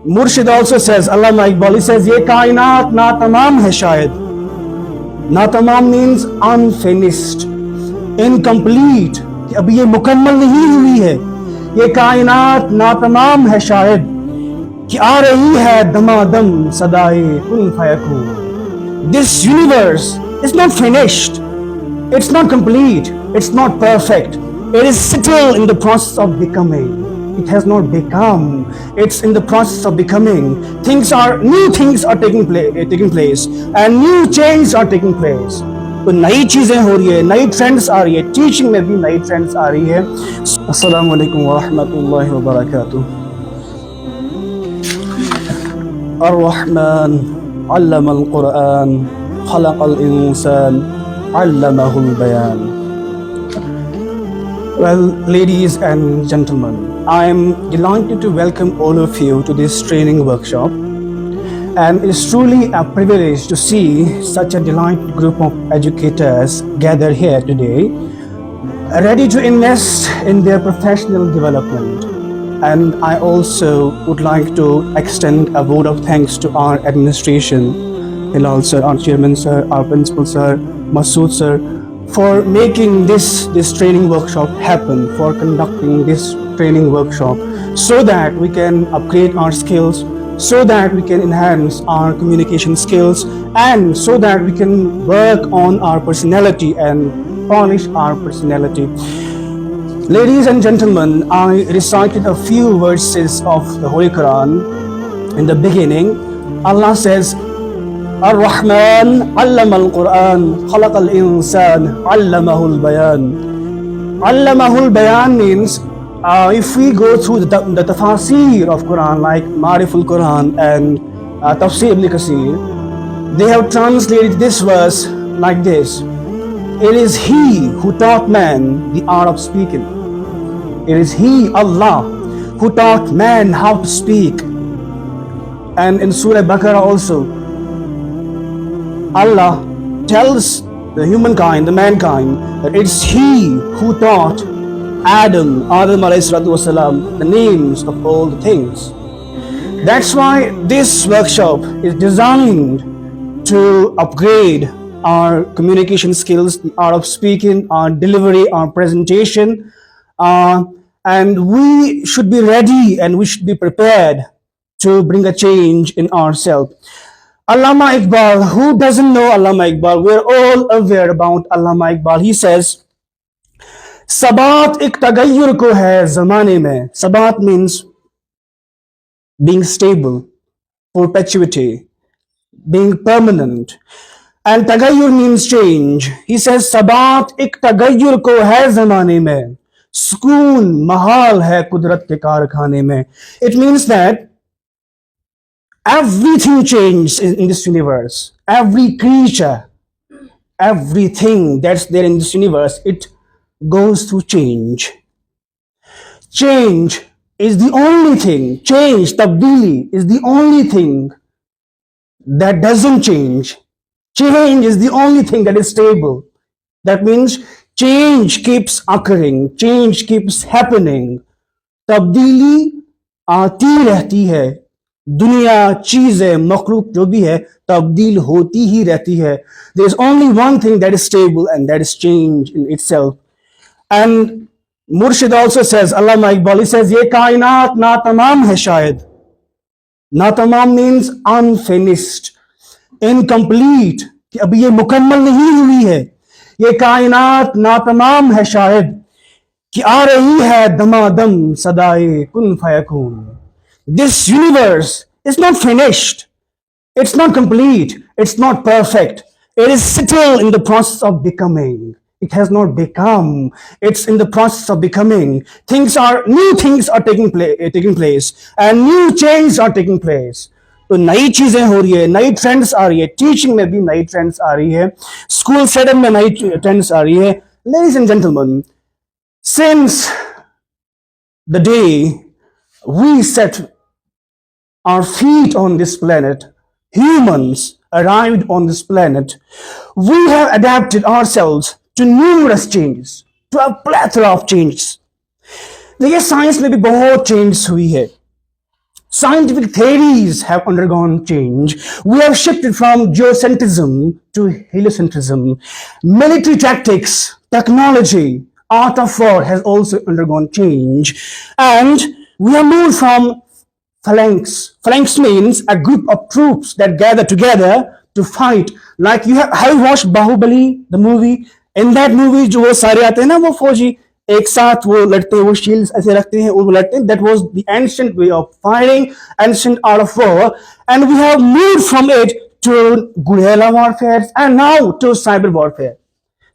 Murshid also says, Allama Iqbal, he says, ये कायनात नातमाम है शायद. नातमाम means unfinished, incomplete, कि अभी ये मुकम्मल नहीं हुई है. ये कायनात नातमाम है शायद, कि आ रही है दमादम सदाए कुन फयकून. This universe is not finished. It's not complete. It's not perfect. It is still in the process of becoming. It has not become. It's in the process of becoming. New things are taking place, and new changes are taking place. तो नई चीजें हो रही है, नई trends आ रही है, teaching में भी नई ट्रेंड्स आ रही है. अस्सलाम वालेकुम व रहमतुल्लाहि व बरकातुहू. अर्रहमान अल्लमल कुरान खलक़ल इंसान अल्लमहुल बयान. Well, ladies and gentlemen, I am delighted to welcome all of you to this training workshop, and it's truly a privilege to see such a delighted group of educators gathered here today, ready to invest in their professional development. And I also would like to extend a vote of thanks to our administration, Hilal sir, our chairman sir, our principal sir, Masood sir, for making this training workshop happen, for conducting this training workshop, so that we can upgrade our skills, so that we can enhance our communication skills, and so that we can work on our personality and polish our personality. Ladies and gentlemen, I recited a few verses of the Holy Quran. In the beginning, Allah says, Ar-Rahman allamal Quran khalaqal insan allamahul bayan. Allamahul bayan means, if we go through the tafasir of Quran, like Mariful Quran and Tafsir Ibn Kasir, they have translated this verse like this: it is He who taught man the art of speaking. It is He, Allah, who taught man how to speak. And in Surah Baqarah also, Allah tells the humankind, the mankind, that it's He who taught Adam alayhi salatu wasalam, the names of all the things. That's why this workshop is designed to upgrade our communication skills, the art of speaking, our delivery, our presentation, and we should be ready and we should be prepared to bring a change in ourselves. Allama Iqbal, who doesn't know Allama Iqbal? We're all aware about Allama Iqbal. He says, Sabat ek tagayyur ko hai zamane mein. Sabat means being stable, perpetuity, being permanent. And tagayyur means change. He says, Sabat ek tagayyur ko hai zamane mein. Sukoon mahal hai kudrat ke karkhane mein. It means that everything changes in this universe. Every creature, everything that's there in this universe, it goes through change. Change is the only thing, tabdili, is the only thing that doesn't change. Change is the only thing that is stable. That means change keeps occurring, change keeps happening. Tabdili आती रहती है. दुनिया, चीजें, मखलूक जो भी है, तब्दील होती ही रहती है. There is only one thing that is stable, and that is change in itself. And Murshid also says, Allama Iqbal, he says, ये कायनात नातमाम है शायद. नातमाम means unfinished, incomplete, कि अभी ये मुकम्मल नहीं हुई है. ये कायनात नातमाम है शायद, कि आ रही है दमादम सदाए कुन फयकून. This universe is not finished. It's not complete. It's not perfect. It is still in the process of becoming. It has not become. It's in the process of becoming. New things are taking place, and new changes are taking place. तो नई चीजें हो रही है, नई trends आ रही है, teaching में भी नई ट्रेंड्स आ रही है, स्कूल सेटअप में नई ट्रेंड्स आ रही है. Ladies and gentlemen, since the day we set our feet on this planet, humans arrived on this planet, we have adapted ourselves to numerous changes, to a plethora of changes. देखिए, science में भी बहुत change हुई है. Scientific theories have undergone change. We have shifted from geocentrism to heliocentrism. Military tactics, technology, art of war has also undergone change. And we have moved from phalanx. Phalanx means a group of troops that gather together to fight. Like have you watched Bahubali, the movie? In that movie, जो वो सारे आते हैं ना वो फौजी एक साथ वो लड़ते हैं वो शील्ड्स ऐसे रखते हैं और वो लड़ते हैं. That was the ancient way of fighting, ancient art of war, and we have moved from it to guerrilla warfare and now to cyber warfare.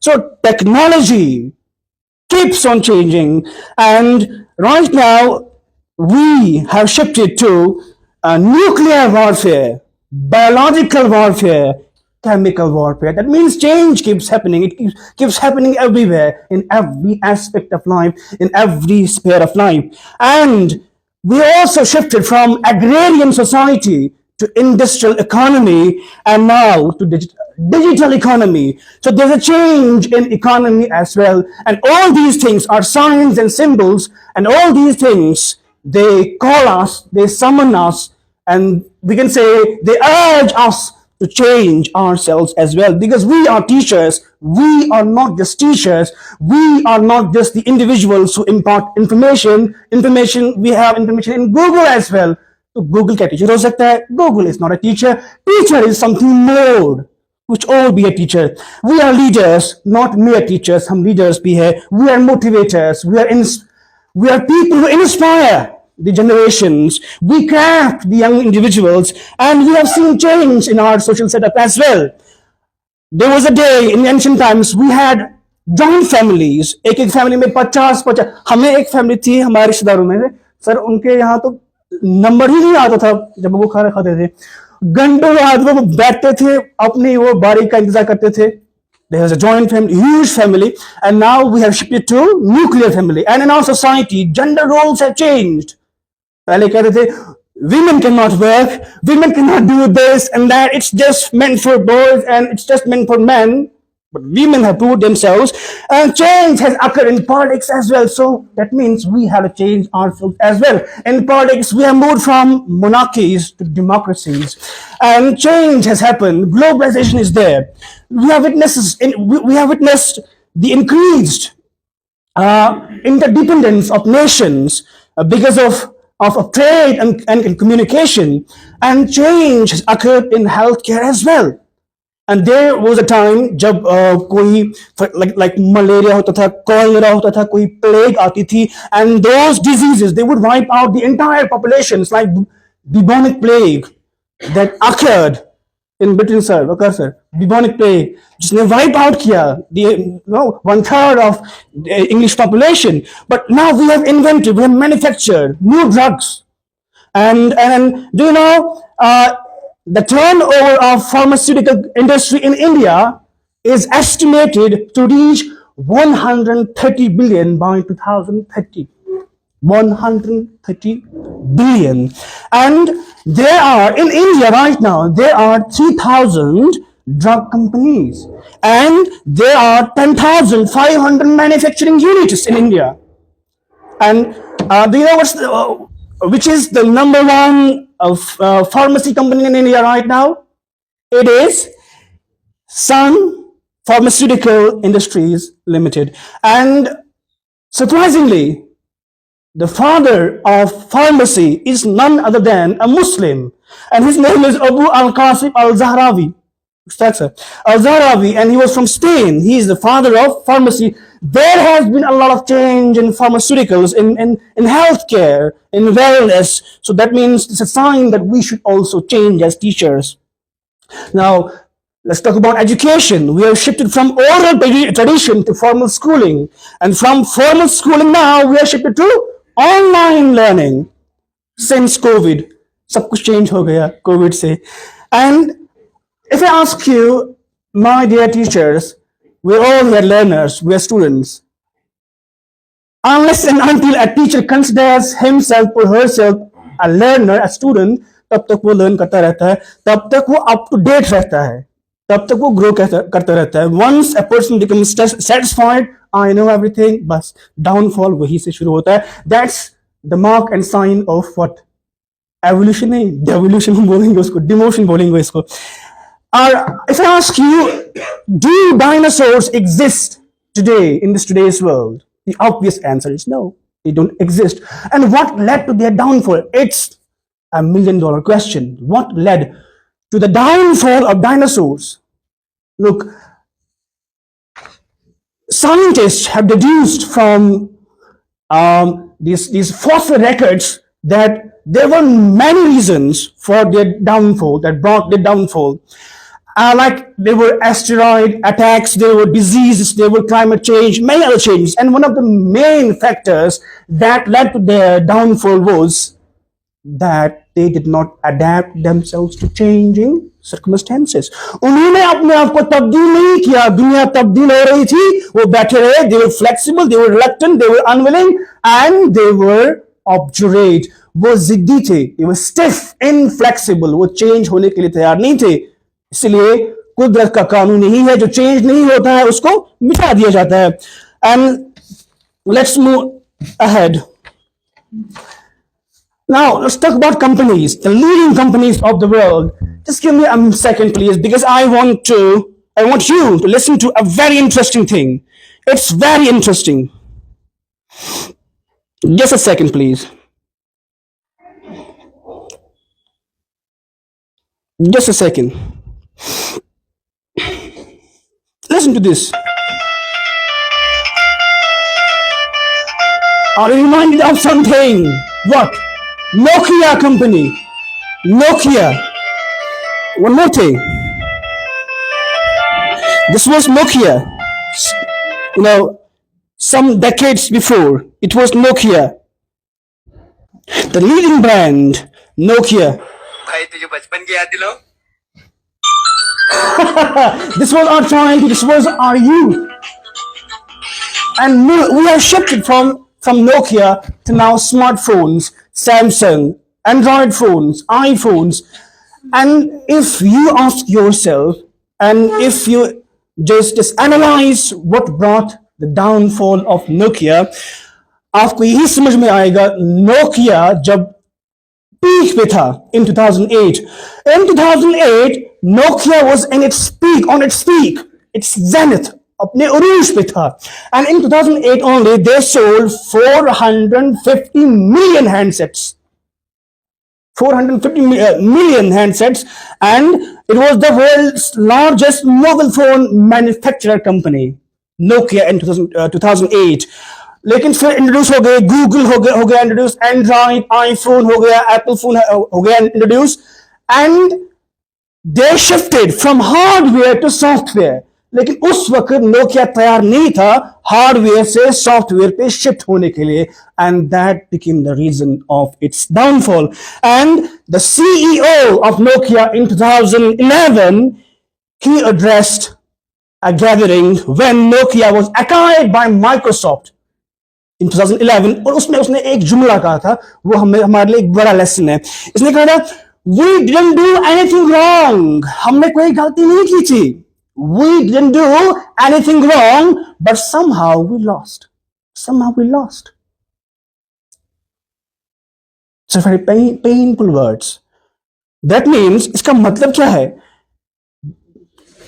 So technology keeps on changing, and right now we have shifted to nuclear warfare, biological warfare, chemical warfare. That means change keeps happening. It keeps happening everywhere, in every aspect of life, in every sphere of life. And we also shifted from agrarian society to industrial economy and now to digital economy. So there's a change in economy as well. And all these things are signs and symbols, and all these things, they call us, they summon us, and we can say they urge us to change ourselves as well, because we are teachers. We are not just teachers. We are not just the individuals who impart information. We have information in Google as well. So Google क्या teacher हो सकता है? Google is not a teacher. Teacher is something more, which all be a teacher. We are leaders, not mere teachers. हम leaders भी है. We are motivators. We are people who inspire the generations. We craft the young individuals, and we have seen change in our social setup as well. There was a day in ancient times we had joint families. एक family में 50 हमें एक family थी हमारे रिश्तेदारों में से. Sir उनके यहाँ तो नंबर ही नहीं आता था जब वो खाना खाते थे. घंटों रात वो बैठते थे अपनी वो बारी का इंतजार करते थे. There was a joint family, huge family, and now we have shifted to nuclear family. And in our society, gender roles have changed. पहले कहते थे women cannot work, women cannot do this and that, it's just meant for boys and it's just meant for men. But women have proved themselves, and change has occurred in politics as well. So that means we have to change ourselves as well. In politics, we have moved from monarchies to democracies, and change has happened. Globalization is there. We have witnessed the increased interdependence of nations because of trade and communication, and change has occurred in healthcare as well. And there was a time जब कोई like malaria होता था, cholera होता था, कोई plague आती थी, and those diseases, they would wipe out the entire populations, like bubonic plague that occurred in Britain, sir. Bubonic plague जिसने wipe out किया the 1/3 of the English population. But now we have manufactured new drugs, and do you know the turnover of pharmaceutical industry in India is estimated to reach 130 billion by 2030. 130 billion. And there are, in India right now, there are 3,000 drug companies, and there are 10,500 manufacturing units in India. And do you know which is the number one pharmacy company in India right now? It is Sun Pharmaceutical Industries Limited. And surprisingly, the father of pharmacy is none other than a Muslim, and his name is Abu Al-Qasim Al-Zahrawi. Al-Zahrawi, and he was from Spain. He is the father of pharmacy. There has been a lot of change in pharmaceuticals, in healthcare, in wellness. So that means it's a sign that we should also change as teachers. Now, let's talk about education. We have shifted from oral tradition to formal schooling. And from formal schooling now, we have shifted to online learning. Since COVID, सब कुछ change हो गया COVID से. And if I ask you, my dear teachers, we're all here learners, we're students. Unless and until a teacher considers himself or herself a learner, a student, तब तक वो learn करता रहता है, तब तक वो up to date रहता है, तब तक वो grow करता रहता है. Once a person becomes satisfied, I know everything, बस downfall वहीं से शुरू होता है. That's the mark and sign of what? Evolution नहीं, डेवोल्यूशन हम बोलेंगे उसको, डिमोशन बोलेंगे इसको. Or if I ask you, do dinosaurs exist today in this today's world? The obvious answer is no, they don't exist. And what led to their downfall? It's $1 million question. What led to the downfall of dinosaurs? Look, scientists have deduced from these fossil records that there were many reasons for their downfall, that brought their downfall. Like there were asteroid attacks, there were diseases, there were climate change, many other changes. And one of the main factors that led to their downfall was that they did not adapt themselves to changing circumstances. उन्होंने अपने आप को तब्दील नहीं किया, दुनिया तब्दील हो रही थी, वो बैठे रहे. They were flexible, they were reluctant, they were unwilling, and they were obdurate. वो जिद्दी थे, they were stiff, inflexible. वो चेंज होने के लिए तैयार नहीं थे. इसलिए कुदरत का कानून यही है, जो चेंज नहीं होता है उसको मिटा दिया जाता है. And let's move ahead. Now, let's talk about companies, the leading companies of the world. Just give me a second, please, because I want you to listen to a very interesting thing. It's very interesting. Just a second, please. Just a second. Listen to this. Are you reminded of something? What? Nokia company. Nokia. One more thing. This was Nokia. Some decades before, it was Nokia. The leading brand, Nokia. This was our childhood, this was our youth. And we have shifted from Nokia to now smartphones, Samsung, Android phones, iPhones. And if you ask yourself, and if you just analyze what brought the downfall of Nokia, आपको यही समझ में आएगा. Nokia जब peak पे था in 2008. In 2008, Nokia was in its peak, on its peak, its zenith, अपने उरूज पे था. And in 2008 only, they sold 450 million handsets. 450 million handsets, and it was the world's largest mobile phone manufacturer company, Nokia, in 2008. लेकिन फिर introduce हो गए, Google हो गया introduce, Android, iPhone हो गया, एप्पल फोन हो गया introduce, and they shifted from hardware to software. लेकिन उस वक्त नोकिया तैयार नहीं था हार्डवेयर से सॉफ्टवेयर पे शिफ्ट होने के लिए, and that became the reason of its downfall. And the CEO of Nokia in 2011, he addressed a gathering when Nokia was acquired by Microsoft in 2011, और उसमें उसने एक जुमला कहा था, वो हमारे लिए एक बड़ा लेसन है. इसने कहा था, we didn't do anything wrong. हमने कोई गलती नहीं की थी. We didn't do anything wrong, but somehow we lost. Somehow we lost. It's a very painful words. That means, इसका मतलब क्या है?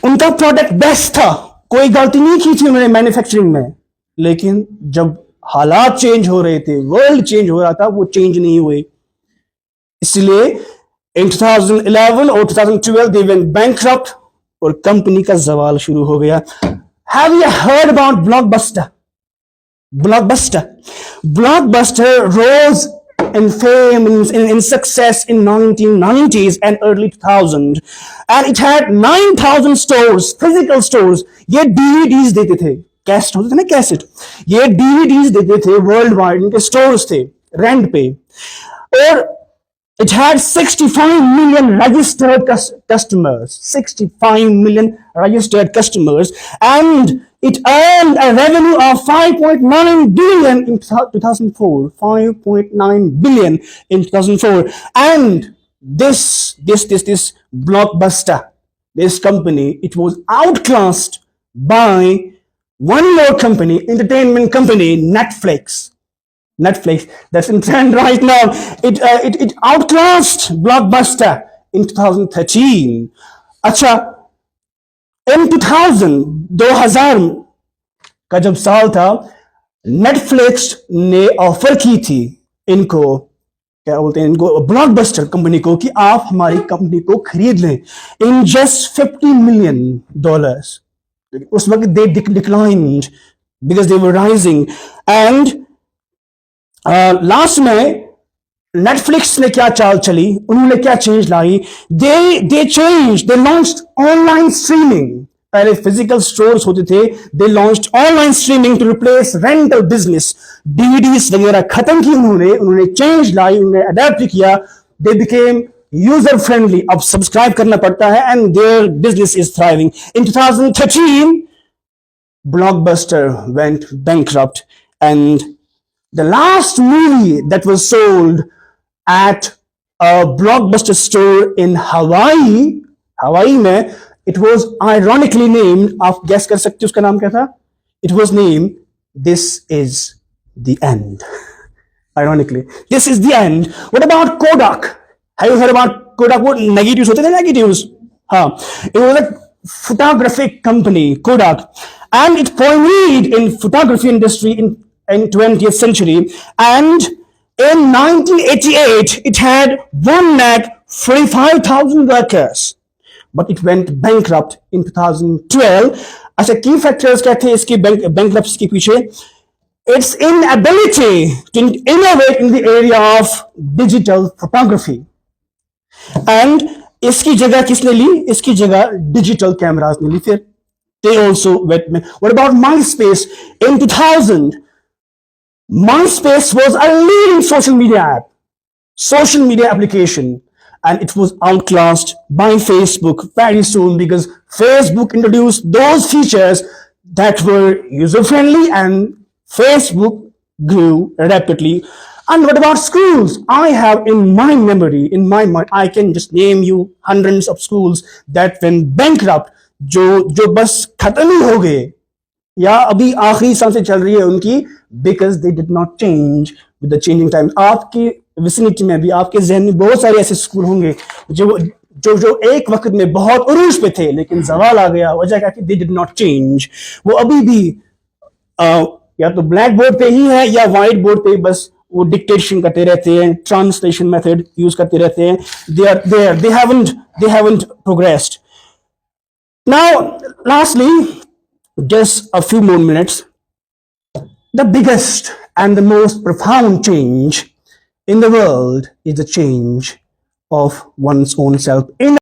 उनका प्रोडक्ट बेस्ट था, कोई गलती नहीं की थी उन्होंने मैन्युफैक्चरिंग में, लेकिन जब हालात चेंज हो रहे थे, वर्ल्ड चेंज हो रहा था, वो चेंज नहीं हुए. इसलिए इन 2011 और 2012 दे वेंट बैंकक्रप्ट और कंपनी का जवाल शुरू हो गया. Have you heard about blockbuster? Blockbuster rose in fame, in success in 1990s and early 2000s, and it had 9,000 stores, physical stores. ये DVDs देते थे, कैसेट होते थे ना, कैसेट, ये DVDs देते थे वर्ल्ड वाइड, इनके स्टोर्स थे रेंट पे. और it had 65 million registered customers, 65 million registered customers, and it earned a revenue of 5.9 billion in 2004, 5.9 billion in 2004. And this Blockbuster, this company, it was outclassed by one more company, entertainment company, Netflix. Netflix, that's in trend right now. It outclassed Blockbuster in 2013. अच्छा, in 2000 का जब साल था, Netflix ने offer की थी इनको, क्या बोलते हैं इनको, ब्लॉकबस्टर कंपनी को, कि आप हमारी कंपनी को खरीद लें इन जस्ट $50 million. उस वक्त they declined because they were rising. And last में नेटफ्लिक्स ने क्या चाल चली, उन्होंने क्या चेंज लाई, दे लॉन्च्ड ऑनलाइन स्ट्रीमिंग. पहले फिजिकल स्टोर्स होते थे, they launched online streaming to replace rental business. DVDs वगैरह खत्म की उन्होंने चेंज लाई, उन्होंने अडेप्ट किया. दे बिकेम यूजर फ्रेंडली, अब सब्सक्राइब करना पड़ता है, and their business is thriving. In 2013 Blockbuster went bankrupt, and the last movie that was sold at a Blockbuster store in Hawaii में, it was ironically named, आप guess कर सकते हो उसका नाम क्या था? It was named This Is the End. Ironically, This Is the End. What about Kodak? Have you heard about Kodak? वो negatives होते थे, negatives. हाँ, it was a photographic company, Kodak, and it pioneered in photography industry in 20th century. And in 1988, it had 145,000 workers, but it went bankrupt in 2012. अच्छा, key factors क्या थे इसके bankruptcy के पीछे? Its inability to innovate in the area of digital photography. And इसकी जगह किसने ली? इसकी जगह डिजिटल कैमरास ने ली. फिर they also went. What about MySpace? In 2000, MySpace was a leading social media application, and it was outclassed by Facebook very soon, because Facebook introduced those features that were user friendly, and Facebook grew rapidly. And what about schools? I have in my mind, I can just name you hundreds of schools that went bankrupt, जो बस खत्म ही हो गए, या अभी आखिरी साल से चल रही है उनकी, because they did not change with the changing times. आपकी विसिनिटी में भी, आपके जहन में बहुत सारे ऐसे स्कूल होंगे जो एक वक्त में बहुत उरूज पे थे, लेकिन जवाल आ गया. वजह क्या कि they did not change. वो अभी भी या तो ब्लैक बोर्ड पे ही है या व्हाइट बोर्ड पे बस वो डिक्टेशन करते रहते हैं, ट्रांसलेशन मेथड यूज करते रहते हैं. they haven't progressed. Now, lastly, just a few more minutes. The biggest and the most profound change in the world is the change of one's own self.